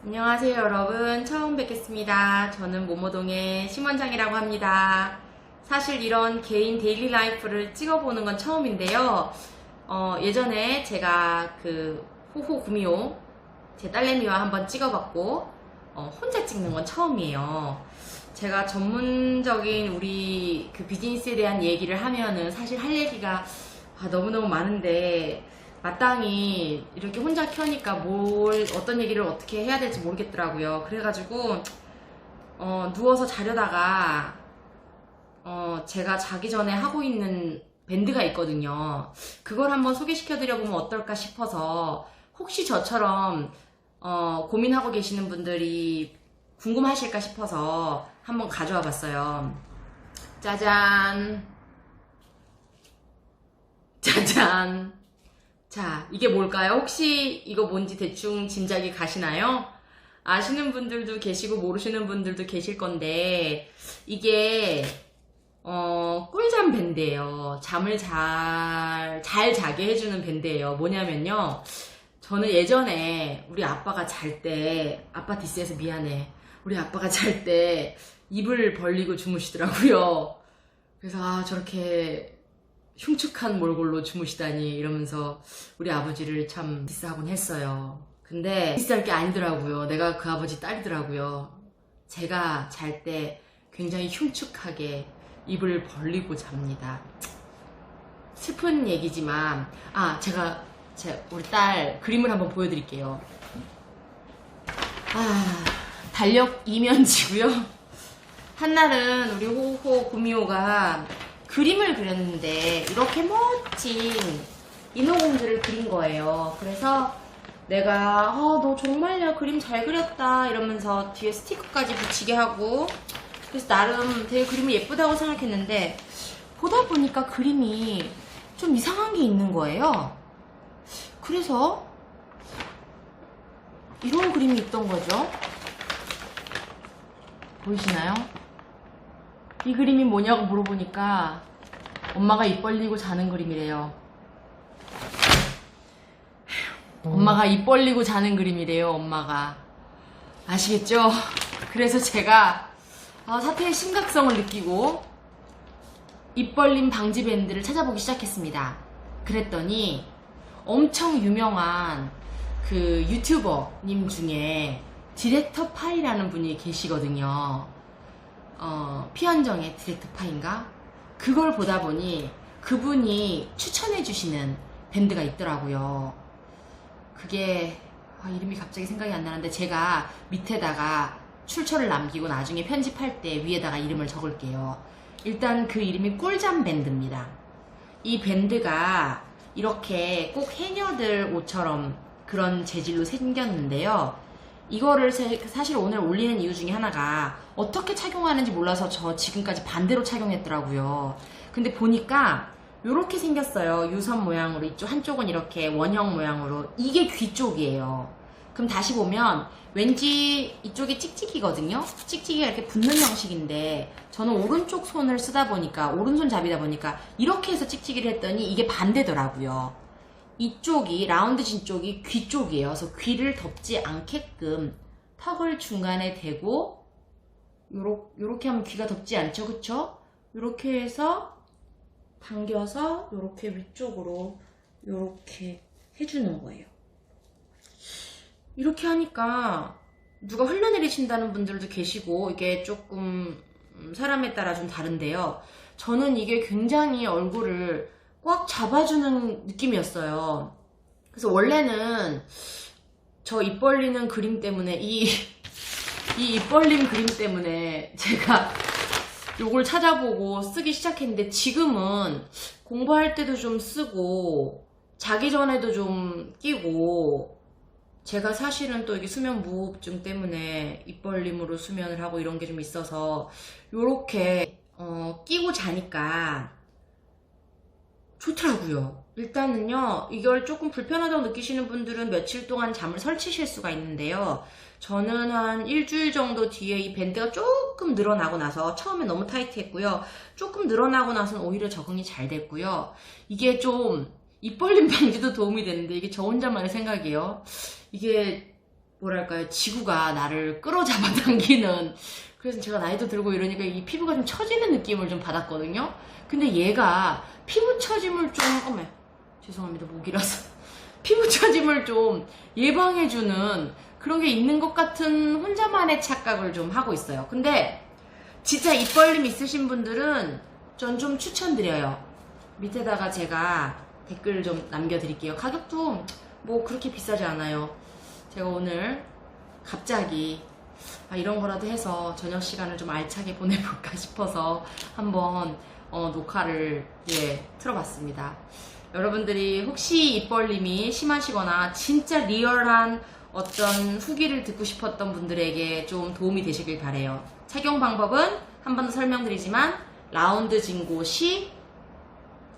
안녕하세요 여러분, 처음 뵙겠습니다. 저는 모모동의 심원장이라고 합니다. 사실 이런 개인 데일리 라이프를 찍어보는 건 처음인데요. 예전에 제가 그 호호 구미호 제 딸내미와 한번 찍어봤고 혼자 찍는 건 처음이에요. 제가 전문적인 우리 그 비즈니스에 대한 얘기를 하면은 사실 할 얘기가 너무너무 많은데 마땅히 이렇게 혼자 켜니까 어떤 얘기를 어떻게 해야 될지 모르겠더라고요. 그래가지고 누워서 자려다가 제가 자기 전에 하고 있는 밴드가 있거든요. 그걸 한번 소개시켜드려보면 어떨까 싶어서 혹시 저처럼 고민하고 계시는 분들이 궁금하실까 싶어서 한번 가져와 봤어요. 짜잔. 짜잔. 자, 이게 뭘까요? 혹시 이거 뭔지 대충 짐작이 가시나요? 아시는 분들도 계시고 모르시는 분들도 계실 건데 이게 꿀잠 밴드예요. 잠을 잘 자게 해주는 밴드예요. 뭐냐면요, 저는 예전에 우리 아빠가 잘 때, 아빠 디스해서 미안해, 우리 아빠가 잘 때 입을 벌리고 주무시더라고요. 그래서 저렇게 흉측한 몰골로 주무시다니 이러면서 우리 아버지를 참 디스하곤 했어요. 근데 디스할 게 아니더라고요. 내가 그 아버지 딸이더라고요. 제가 잘 때 굉장히 흉측하게 입을 벌리고 잡니다. 슬픈 얘기지만 제가 우리 딸 그림을 한번 보여드릴게요. 달력 이면지고요. 한날은 우리 호호 구미호가 그림을 그렸는데 이렇게 멋진 인어공주를 그린 거예요. 그래서 내가 너 정말요, 그림 잘 그렸다 이러면서 뒤에 스티커까지 붙이게 하고, 그래서 나름 되게 그림이 예쁘다고 생각했는데 보다 보니까 그림이 좀 이상한 게 있는 거예요. 그래서 이런 그림이 있던 거죠. 보이시나요? 이 그림이 뭐냐고 물어보니까 엄마가 입 벌리고 자는 그림이래요. 엄마가 입 벌리고 자는 그림이래요. 엄마가. 아시겠죠? 그래서 제가 사태의 심각성을 느끼고 입 벌림 방지 밴드를 찾아보기 시작했습니다. 그랬더니 엄청 유명한 그 유튜버님 중에 디렉터 파이라는 분이 계시거든요. 피언정의 디렉터 파인가? 그걸 보다 보니 그분이 추천해주시는 밴드가 있더라고요. 그게 이름이 갑자기 생각이 안 나는데 제가 밑에다가 출처를 남기고 나중에 편집할 때 위에다가 이름을 적을게요. 일단 그 이름이 꿀잠 밴드입니다. 이 밴드가 이렇게 꼭 해녀들 옷처럼 그런 재질로 생겼는데요. 이거를 사실 오늘 올리는 이유 중에 하나가 어떻게 착용하는지 몰라서 저 지금까지 반대로 착용했더라고요. 근데 보니까 이렇게 생겼어요. 유선 모양으로. 이쪽 한쪽은 이렇게 원형 모양으로. 이게 귀 쪽이에요. 그럼 다시 보면 왠지 이쪽이 찍찍이거든요. 찍찍이가 이렇게 붙는 형식인데 저는 오른쪽 손을 쓰다 보니까, 오른손 잡이다 보니까 이렇게 해서 찍찍이를 했더니 이게 반대더라고요. 이쪽이, 라운드진 쪽이 귀 쪽이에요. 그래서 귀를 덮지 않게끔 턱을 중간에 대고 요렇게 하면 귀가 덮지 않죠, 그쵸? 요렇게 해서 당겨서 요렇게 위쪽으로 요렇게 해주는 거예요. 이렇게 하니까 누가 흘러내리신다는 분들도 계시고 이게 조금 사람에 따라 좀 다른데요. 저는 이게 굉장히 얼굴을 꽉 잡아주는 느낌이었어요. 그래서 원래는 저 입 벌리는 그림 때문에 이 입 벌림 그림 때문에 제가 요걸 찾아보고 쓰기 시작했는데 지금은 공부할 때도 좀 쓰고 자기 전에도 좀 끼고, 제가 사실은 또 이게 수면 무호흡증 때문에 입 벌림으로 수면을 하고 이런 게 좀 있어서 요렇게 끼고 자니까 좋더라고요. 일단은요, 이걸 조금 불편하다고 느끼시는 분들은 며칠 동안 잠을 설치실 수가 있는데요. 저는 한 일주일 정도 뒤에 이 밴드가 조금 늘어나고 나서, 처음에 너무 타이트했고요. 조금 늘어나고 나서는 오히려 적응이 잘 됐고요. 이게 좀 입 벌림 방지도 도움이 되는데 이게 저 혼자만의 생각이에요. 이게 뭐랄까요, 지구가 나를 끌어잡아 당기는, 그래서 제가 나이도 들고 이러니까 이 피부가 좀 처지는 느낌을 좀 받았거든요. 근데 얘가 피부 처짐을 좀, 죄송합니다, 목이라서. 피부 처짐을 좀 예방해주는 그런 게 있는 것 같은 혼자만의 착각을 좀 하고 있어요. 근데 진짜 입 벌림 있으신 분들은 전 좀 추천드려요. 밑에다가 제가 댓글 좀 남겨드릴게요. 가격도 뭐 그렇게 비싸지 않아요. 제가 오늘 갑자기 이런 거라도 해서 저녁 시간을 좀 알차게 보내볼까 싶어서 한번 녹화를 틀어봤습니다. 여러분들이 혹시 입 벌림이 심하시거나 진짜 리얼한 어떤 후기를 듣고 싶었던 분들에게 좀 도움이 되시길 바래요. 착용 방법은 한 번 더 설명드리지만 라운드 진 곳이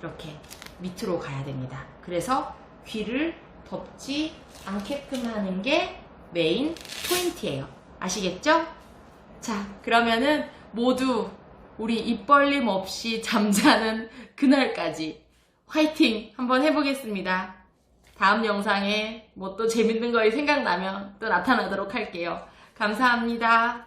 이렇게 밑으로 가야 됩니다. 그래서 귀를 덮지 않게끔 하는 게 메인 포인트예요. 아시겠죠? 자, 그러면은 모두 우리 입 벌림 없이 잠자는 그날까지 화이팅 한번 해보겠습니다. 다음 영상에 뭐 또 재밌는 거 생각나면 또 나타나도록 할게요. 감사합니다.